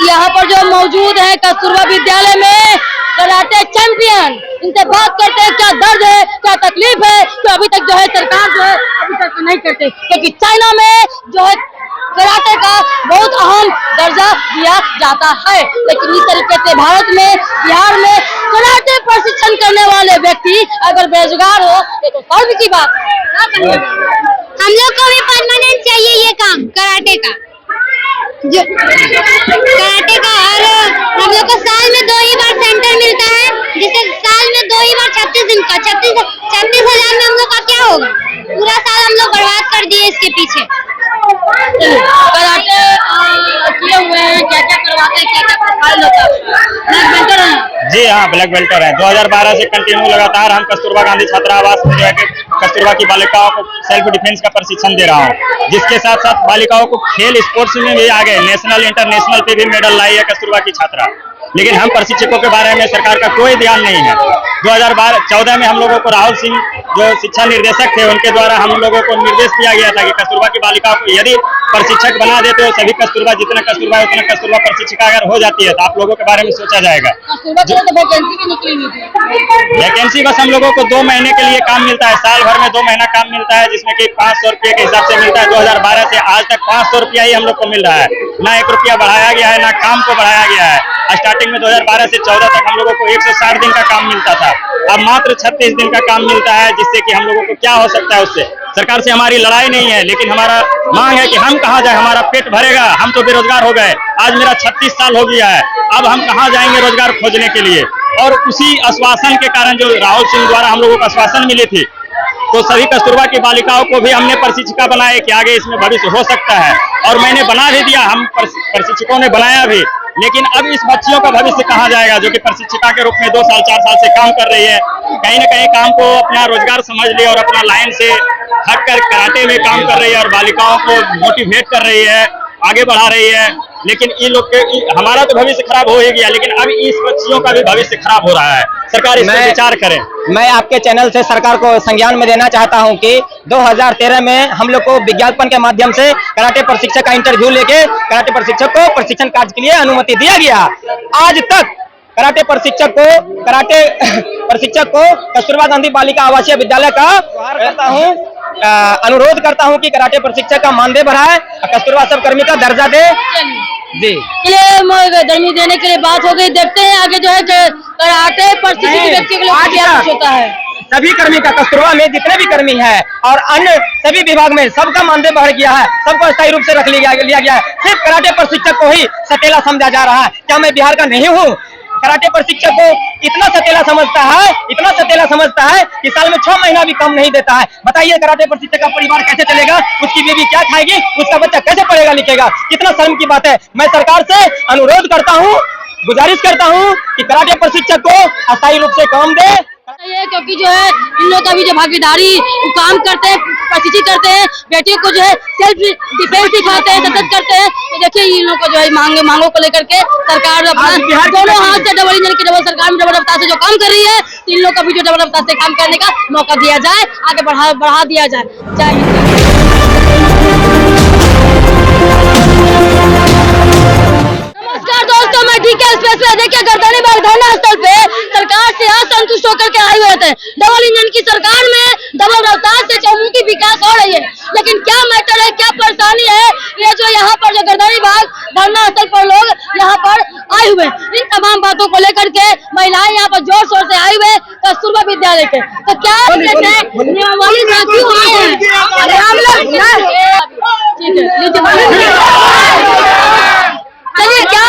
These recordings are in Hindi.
यहाँ पर जो मौजूद है कस्तूरबा विद्यालय में कराटे चैंपियन, इनसे बात करते हैं क्या दर्द है, क्या तकलीफ है, तो अभी तक जो है सरकार जो है अभी तक नहीं करते, क्योंकि चाइना में जो है कराटे का बहुत अहम दर्जा दिया जाता है, लेकिन इस तरीके से भारत में, बिहार में कराटे प्रशिक्षण करने वाले व्यक्ति अगर बेरोजगार हो तो सर्व की बात है। हम लोग को भी परमानेंट चाहिए ये काम कराटे का, जो कराटे का। और हम लोग को साल में 2 ही बार सेंटर मिलता है, जिसे साल में 2 ही बार 36 दिन का 36,000 में हम लोग का क्या होगा, पूरा साल हम लोग बर्बाद कर दिए इसके पीछे। कराटे किए हुए हैं, क्या क्या करवाते हैं, क्या क्या प्रोफाइल होता है? ब्लैक बेल्टर है? जी हाँ, ब्लैक बेल्टर है। 2012 से कंटिन्यू लगातार हम कस्तूरबा गांधी छात्रावास में जो है कि कस्तूरबा की बालिकाओं को सेल्फ डिफेंस का प्रशिक्षण दे रहा हूँ, जिसके साथ साथ बालिकाओं को खेल स्पोर्ट्स में भी आगे नेशनल इंटरनेशनल पे भी मेडल लाई है कस्तूरबा की छात्रा। लेकिन हम प्रशिक्षकों के बारे में सरकार का कोई ध्यान नहीं है। 2014 में हम लोगों को राहुल सिंह जो शिक्षा निर्देशक थे, उनके द्वारा हम लोगों को निर्देश दिया गया था कि कस्तूरबा की बालिकाओं को यदि प्रशिक्षक बना देते हो सभी कस्तूरबा, जितना कस्तूरबा उतना कस्तूरबा प्रशिक्षिका अगर हो जाती है तो आप लोगों के बारे में सोचा जाएगा। वैकेंसी बस हम लोगों को 2 महीने के लिए काम मिलता है, साल भर में 2 महीना काम मिलता है, जिसमें कि 500 रुपये के हिसाब से मिलता है। 2012 से आज तक 500 रुपया ही हम लोग को मिल रहा है, ना 1 रुपया बढ़ाया गया है, ना काम को बढ़ाया गया है। स्टार्टिंग में 2012 से 14 तक हम लोगों को 160 दिन का काम मिलता था, अब मात्र 36 दिन का काम मिलता है, जिससे कि हम लोगों को क्या हो सकता है। उससे सरकार से हमारी लड़ाई नहीं है, लेकिन हमारा मांग है कि हम कहाँ जाए, हमारा पेट भरेगा। हम तो बेरोजगार हो गए, आज मेरा 36 साल हो गया है, अब हम कहाँ जाएंगे रोजगार खोजने के लिए। और उसी आश्वासन के कारण जो राहुल सिंह द्वारा हम लोगों को आश्वासन मिली थी, तो सभी कस्तूरबा की बालिकाओं को भी हमने प्रशिक्षिका बनाए कि आगे इसमें भविष्य हो सकता है, और मैंने बना भी दिया, हम प्रशिक्षकों ने बनाया भी। लेकिन अब इस बच्चियों का भविष्य कहाँ जाएगा, जो कि प्रशिक्षिका के रूप में 2 साल 4 साल से काम कर रही है, कहीं न कहीं काम को अपना रोजगार समझ ली और अपना लाइन से हटकर कराटे में काम कर रही है और बालिकाओं को मोटिवेट कर रही है, आगे बढ़ा रही है। लेकिन इन लोग के हमारा तो भविष्य खराब हो ही गया, लेकिन अब इस बच्चियों का भी भविष्य खराब हो रहा है। सरकार इस पर विचार करे। मैं आपके चैनल से सरकार को संज्ञान में देना चाहता हूं कि 2013 में हम लोग को विज्ञापन के माध्यम से कराटे प्रशिक्षक का इंटरव्यू लेके कराटे प्रशिक्षक को प्रशिक्षण कार्य के लिए अनुमति दिया गया। आज तक कराटे प्रशिक्षक को कस्तूरबा गांधी बालिका आवासीय विद्यालय का अनुरोध करता हूं कि कराटे प्रशिक्षक का मानदेय बढ़ाए, कस्तूरबा सब कर्मी का दर्जा दे। जी गर्मी देने के लिए बात हो गई, देखते हैं आगे जो है कराटे प्रशिक्षित व्यक्ति के लिए क्या होता है। सभी कर्मी का कस्तूरबा में जितने भी कर्मी हैं और अन्य सभी विभाग में सबका मानदेय बढ़ गया है, सबको स्थायी रूप से रख लिया गया है। सिर्फ कराटे प्रशिक्षक को ही सतेला समझा जा रहा है। क्या मैं बिहार का नहीं हूँ? कराटे प्रशिक्षक को इतना सतेला समझता है कि साल में 6 महीना भी कम नहीं देता है। बताइए कराटे प्रशिक्षक का परिवार कैसे चलेगा, उसकी बीवी क्या खाएगी, उसका बच्चा कैसे पढ़ेगा लिखेगा? कितना शर्म की बात है। मैं सरकार से अनुरोध करता हूँ, गुजारिश करता हूँ कि कराटे प्रशिक्षक को अस्थायी रूप से काम दे, क्योंकि जो है इन लोग का भी जो भागीदारी काम करते हैं, प्रशिक्षित करते हैं, बेटियों को जो है सेल्फ डिफेंस सिखाते हैं, सतत करते हैं। तो देखिए इन लोग को जो है मांगों को लेकर के सरकार अपना दोनों हाथ से डबल इंजन की सरकार में डबल रफ्तार से जो काम कर रही है, तो इन लोग का भी जो डबल रफ्तार से काम करने का मौका दिया जाए, आगे बढ़ा दिया जाए। नमस्कार दोस्तों, मैं डीके एक्सप्रेस में देखिए गर्दनी बाग धरना स्थल पे सरकार से असंतुष्ट होकर के आए हुए थे। डबल इंजन की सरकार में डबल रफ्तार से चौमुखी विकास हो रही है, लेकिन क्या मैटर है, क्या परेशानी है, ये जो यहाँ पर जो गर्दनी बाग धरना स्थल पर लोग यहाँ पर आए हुए, इन तमाम बातों को लेकर के महिलाएं यहाँ पर जोर शोर से आए हुए कस्तूरबा विद्यालय के। तो क्या नियमावली क्यों आए हैं? चलिए क्या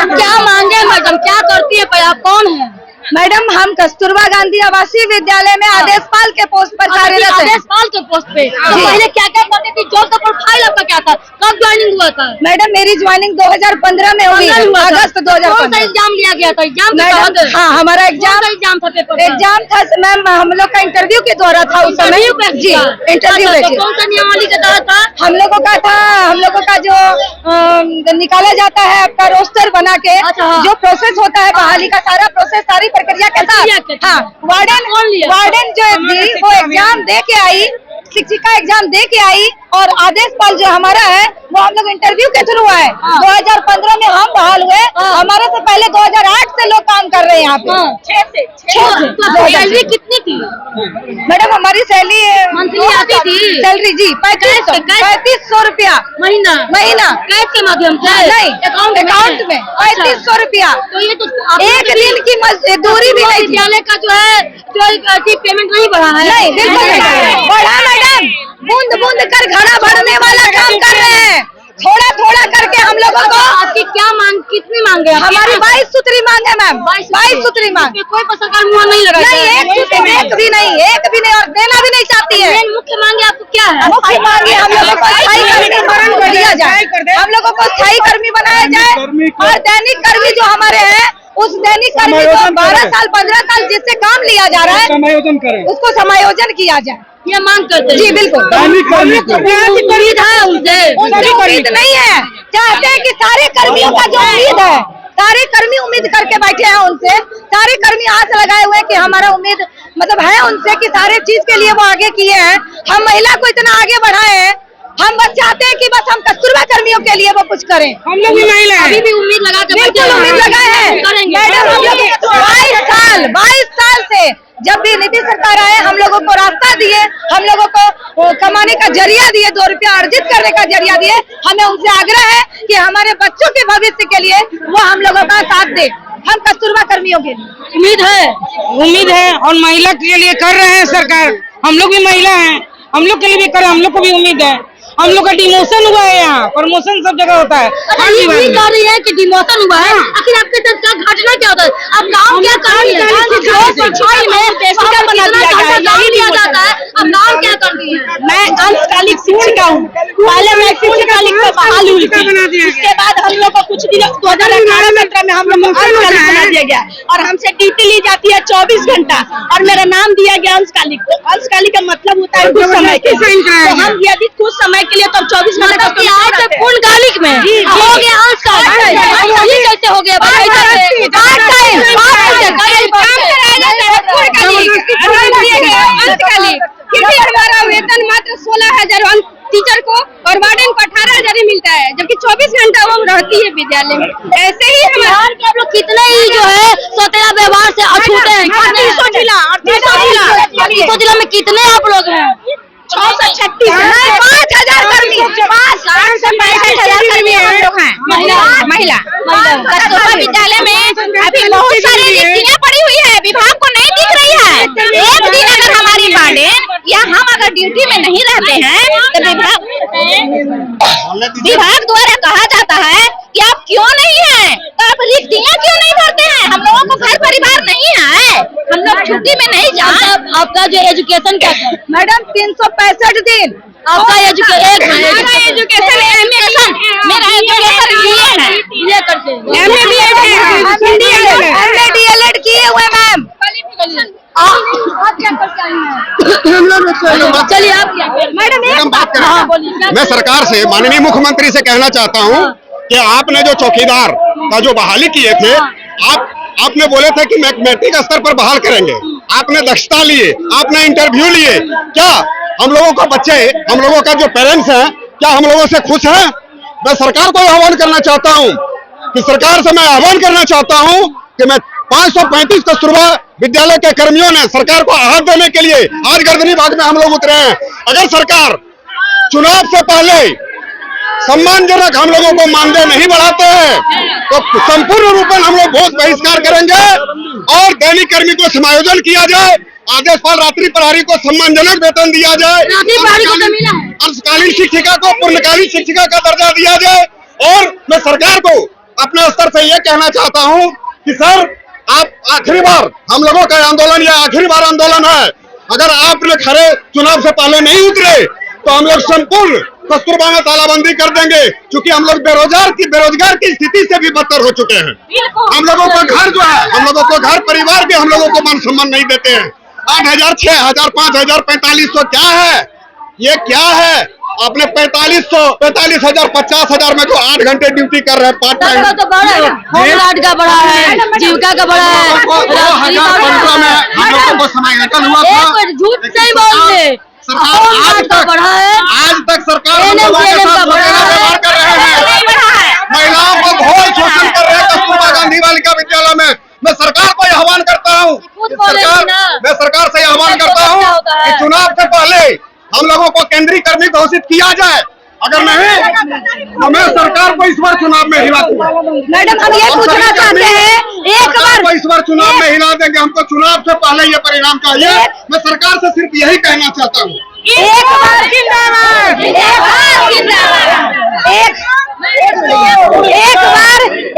क्या मांगे मैडम, क्या करती है, आप कौन है? मैडम हम कस्तूरबा गांधी आवासीय विद्यालय में आदेशपाल के पोस्ट पर कार्यरत हैं। आदेशपाल के पोस्ट पे तो पहले क्या क्या करती थी, जॉब का प्रोफाइल आपका क्या था, कब ज्वाइनिंग हुआ था? मैडम मेरी ज्वाइनिंग 2015 में हुई, अगस्त 2015। एग्जाम लिया गया था? एग्जाम हाँ हमारा एग्जाम था, पेपर एग्जाम था मैम, हम लोग का इंटरव्यू के द्वारा था उस समय। जी इंटरव्यू कौन सा नियमावली के तहत था? हम लोगों का जो निकाला जाता है आपका रोस्टर बना के, जो प्रोसेस होता है बहाली का, सारा प्रोसेस सारी प्रक्रिया के साथ। हाँ वार्डन जो शिक्षक थी वो एग्जाम दे के आई, शिक्षिका एग्जाम दे के आई और आदेश पाल जो हमारा है वो हम लोग इंटरव्यू के थ्रू आए। 2015 में हम बहाल हुए, हमारे से पहले 2008 से लोग काम कर रहे हैं यहाँ पे। 6 से सैलरी कितनी थी मैडम? हमारी सैलरी मंथली आती थी? सैलरी जी 3500 रुपया महीना कैश के माध्यम से? नहीं, अकाउंट में 3500 रुपया। तो ये तो एक दिन की मजदूरी भी नहीं थी। विद्यालय का जो है पेमेंट नहीं बढ़ा है? नहीं, बिल्कुल नहीं बढ़ा मैडम। बूंद बूंद कर घड़ा भरने वाला काम कर रहे हैं, थोड़ा थोड़ा करके हम लोगों को। आपकी क्या मांग, कितनी मांगे? हमारी 22 सूत्री मांग है मैम, 22 सूत्री मांग। कोई सरकार मुँह नहीं लगा? नहीं, एक भी नहीं और देना भी नहीं चाहती है। मुख्य मांगे आपको क्या है? मुख्य मांगे हम लोगों को स्थायी कर्मी दिया जाए, हम लोगों को स्थायी कर्मी बनाया जाए और दैनिक कर्मी जो हमारे हैं उस दैनिक कर्मी को 12 साल 15 साल जिससे काम लिया जा रहा है समायोजन करें, उसको समायोजन किया जाए, ये मांग करते हैं। जी बिल्कुल। उम्मीद है उनसे? उनकी उम्मीद नहीं है, चाहते हैं कि सारे कर्मियों का जो उम्मीद है, सारे कर्मी उम्मीद करके बैठे हैं उनसे, सारे कर्मी आस लगाए हुए कि हमारा उम्मीद मतलब है उनसे कि सारे चीज के लिए वो आगे किए हैं। हम महिला को इतना आगे बढ़ाए हैं, हम बस चाहते हैं कि बस हम कस्तूरबा कर्मियों के लिए वो कुछ करें। हम लोग भी महिला हैं, अभी भी उम्मीद लगा के बिल्कुल उम्मीद लगाए हैं मैडम। हम लोग 22 साल से जब भी नीतीश सरकार आए हम लोगों को रास्ता दिए, हम लोगों को कमाने का जरिया दिए, 2 रुपया अर्जित करने का जरिया दिए। हमें उनसे आग्रह है कि हमारे बच्चों के भविष्य के लिए वो हम लोगों का साथ दे। हम कस्तूरबा कर्मियों के लिए उम्मीद है और महिला के लिए कर रहे हैं सरकार। हम लोग भी महिला हैं, हम लोग के लिए भी कर, हम लोग को भी उम्मीद है। हम लोग का डिमोशन हुआ है, यहाँ प्रमोशन सब जगह होता है। ये भी कह रही है कि डिमोशन हुआ है, आखिर आपके साथ क्या घटना क्या होता है? अब गाँव क्या कर रही है? दिया जाता है, अब गाँव क्या कर रही है? मैं अंशकालिक शिक्षिका हूँ, पहले मैं शिक्षकालिक में बहाल हुई थी, उसके बाद हम लोग को कुछ दिन 2018-17 में हम लोग को अंशकालिक बना दिया गया और हमसे ड्यूटी ली जाती है 24 घंटा और मेरा नाम दिया गया अंशकालिक। तो अंशकालिक का मतलब होता है कुछ समय के, तो हम यदि कुछ समय के लिए तो 24 घंटे पूर्णकालिक में हो गया अंशकालिक, ये कैसे हो गया? फिर भी हमारा वेतन मात्र 16,000 टीचर को और वार्डन को 18,000 मिलता है, जबकि 24 घंटा वो रहती है विद्यालय में। ऐसे ही बिहार के आप लोग कितने ही जो है सौतेला व्यवहार से अछूते हैं? 300 जिला में कितने आप लोग हैं? 636 5,000 कर्मी, 65,000 कर्मी हम लोग हैं महिला। कस्तूरबा विद्यालय में अभी बहुत सारी रिक्तियाँ पड़ी हुई है, विभाग को नहीं दिख रही है। एक दिन अगर हमारी वार्डन या हम अगर ड्यूटी में नहीं रहते हैं तो विभाग द्वारा कहा जाता है कि आप क्यों नहीं है, तो आप रिक्तियाँ क्यों नहीं भरते हैं? हम लोगों को घर परिवार नहीं है, हम लोग छुट्टी में नहीं जाते। आपका जो एजुकेशन क्या है मैडम? 365 दिन आपका एजुकेशन मेरा एजुकेशन ये करके MA DLED किए हुए मैम। आप क्या करते हैं? चलिए आप मैडम बात करें। मैं सरकार से, माननीय मुख्यमंत्री से कहना चाहता हूं कि आपने जो चौकीदार का जो बहाली किए थे, आपने बोले थे कि मैट्रिक स्तर पर बहाल करेंगे, आपने दक्षता लिए, आपने इंटरव्यू लिए। क्या हम लोगों का बच्चे, हम लोगों का जो पेरेंट्स हैं, क्या हम लोगों से खुश हैं? मैं सरकार को आह्वान करना चाहता हूं कि सरकार से मैं आह्वान करना चाहता हूं कि मैं 535 कस्तूरबा विद्यालय के कर्मियों ने सरकार को आहत देने के लिए आज गर्दनी बाग में हम लोग उतरे हैं। अगर सरकार चुनाव से पहले सम्मानजनक हम लोगों को मानदेय नहीं बढ़ाते हैं तो संपूर्ण रूप में हम लोग भोज बहिष्कार करेंगे और दैनिक कर्मी को समायोजन किया जाए, आदेश पाल रात्रि प्रहरी को सम्मानजनक वेतन दिया जाए, अंशकालीन शिक्षिका को पूर्णकालीन शिक्षिका का दर्जा दिया जाए। और मैं सरकार को अपने स्तर से यह कहना चाहता हूं कि सर, आप आखिरी बार, हम लोगों का आंदोलन यह आखिरी बार आंदोलन है, अगर आपने खरे चुनाव से पहले नहीं उतरे तो हम लोग संपूर्ण कस्तूरबा में तालाबंदी कर देंगे, क्योंकि हम लोग बेरोजगार की स्थिति से भी बदतर हो चुके हैं। हम लोगों को घर जो है, हम लोगों को घर परिवार भी हम लोगों को मान सम्मान नहीं देते हैं। 8,000, 6,000, 5,000, 4500 क्या है? ये क्या है? आपने 45,000, 50,000 में जो 8 घंटे ड्यूटी कर रहे हैं पार्ट टाइम, तो बड़ा है, होमगार्ड का बड़ा है, जीविका का बड़ा है। 2015 में हम लोगों को समायोजन हुआ था। झूठ सरकार आज तक सरकार महिलाओं के साथ वगैरह व्यवहार कर रहे हैं, महिलाओं को घोर शोषण कर रहे हैं कस्तूरबा गांधी बालिका विद्यालय में। मैं सरकार को आह्वान करता हूँ, मैं सरकार से आह्वान करता हूँ कि चुनाव से पहले हम लोगों को केंद्रीय कर्मी घोषित किया जाए, अगर नहीं तो मैं सरकार को इस बार चुनाव में हिला दूंगा। मैडम हम ये पूछना चाहते हैं, एक बार इस बार चुनाव में हिला देंगे, हमको चुनाव से पहले ये परिणाम चाहिए। मैं सरकार से सिर्फ यही कहना चाहता हूँ, एक बार जिंदाबाद,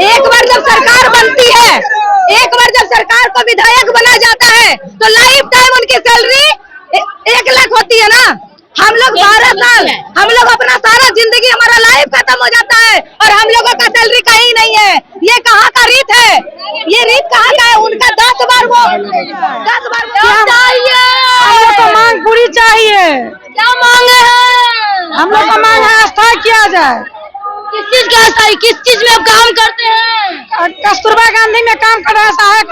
एक बार जब सरकार बनती है, एक बार जब सरकार को विधायक बना जाता है तो लाइफ टाइम उनकी सैलरी 1 लाख होती है ना। हम लोग 12 साल, हम लोग अपना सारा जिंदगी, हमारा लाइफ खत्म हो जाता है और हम लोगों का सैलरी कहीं नहीं है। ये कहाँ का रीत है? ये रीत कहाँ का है? उनका 10 बार वो चाहिए, हम लोग को मांग पूरी चाहिए। क्या मांगे हैं? हम लोग का मांग है स्थायी किया जाए। किस चीज का स्थायी, किस चीज में आप काम करते हैं? कस्तूरबा गांधी में काम कर रहा है सहायक